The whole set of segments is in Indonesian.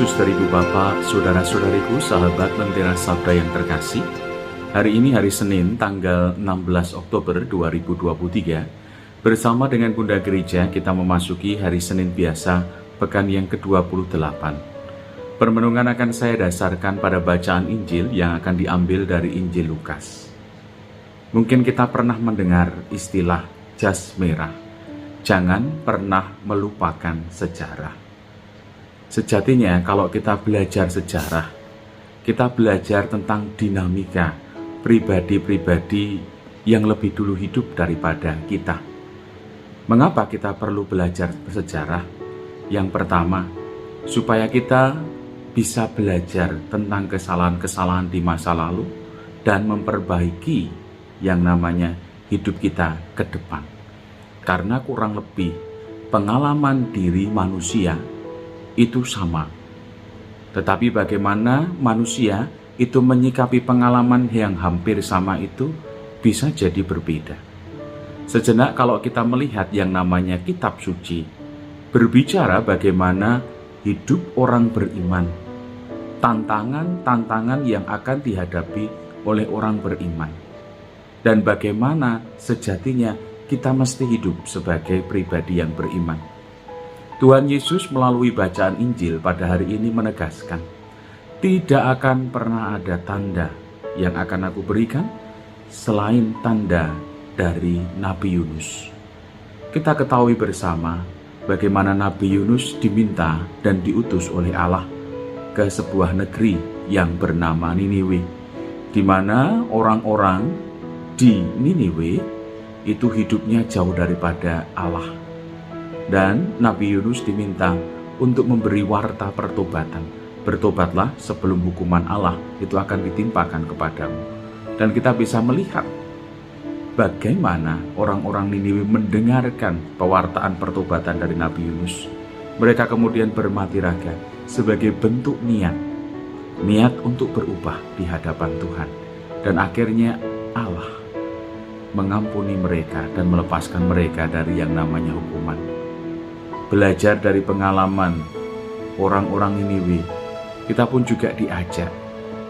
Suster, Ibu, Bapak, Saudara-saudariku, sahabat Lentera Sabda yang terkasih. Hari ini hari Senin tanggal 16 Oktober 2023. Bersama dengan Bunda Gereja kita memasuki hari Senin biasa pekan yang ke-28. Permenungan akan saya dasarkan pada bacaan Injil yang akan diambil dari Injil Lukas. Mungkin kita pernah mendengar istilah jas merah. Jangan pernah melupakan sejarah. Sejatinya kalau kita belajar sejarah, kita belajar tentang dinamika pribadi-pribadi yang lebih dulu hidup daripada kita. Mengapa kita perlu belajar sejarah? Yang pertama, supaya kita bisa belajar tentang kesalahan-kesalahan di masa lalu dan memperbaiki yang namanya hidup kita ke depan. Karena kurang lebih pengalaman diri manusia itu sama. Tetapi bagaimana manusia itu menyikapi pengalaman yang hampir sama itu bisa jadi berbeda. Sejenak kalau kita melihat yang namanya kitab suci, berbicara bagaimana hidup orang beriman, tantangan-tantangan yang akan dihadapi oleh orang beriman, dan bagaimana sejatinya kita mesti hidup sebagai pribadi yang beriman. Tuhan Yesus melalui bacaan Injil pada hari ini menegaskan, tidak akan pernah ada tanda yang akan aku berikan selain tanda dari Nabi Yunus. Kita ketahui bersama bagaimana Nabi Yunus diminta dan diutus oleh Allah ke sebuah negeri yang bernama Niniwe, di mana orang-orang di Niniwe itu hidupnya jauh daripada Allah. Dan Nabi Yunus diminta untuk memberi warta pertobatan. Bertobatlah sebelum hukuman Allah itu akan ditimpakan kepadamu. Dan kita bisa melihat bagaimana orang-orang Niniwe mendengarkan pewartaan pertobatan dari Nabi Yunus. Mereka kemudian bermati raga sebagai bentuk niat untuk berubah di hadapan Tuhan. Dan akhirnya Allah mengampuni mereka dan melepaskan mereka dari yang namanya hukuman. Belajar dari pengalaman orang-orang Niniwe, kita pun juga diajak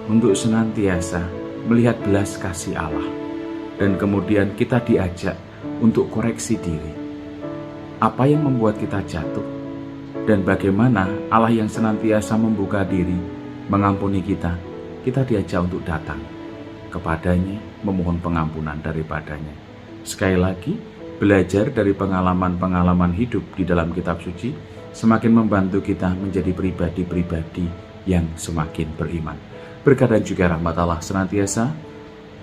untuk senantiasa melihat belas kasih Allah. Dan kemudian kita diajak untuk koreksi diri. Apa yang membuat kita jatuh? Dan bagaimana Allah yang senantiasa membuka diri, mengampuni kita, kita diajak untuk datang kepadanya, memohon pengampunan daripadanya. Sekali lagi, belajar dari pengalaman-pengalaman hidup di dalam kitab suci semakin membantu kita menjadi pribadi-pribadi yang semakin beriman. Berkat dan juga rahmat Allah senantiasa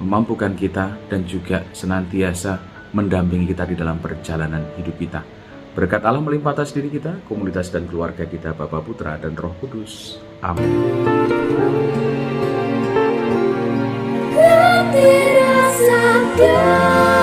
memampukan kita dan juga senantiasa mendampingi kita di dalam perjalanan hidup kita. Berkat Allah melimpah atas diri kita, komunitas dan keluarga kita, Bapa, Putra, dan Roh Kudus. Amin. Lentera Sabda.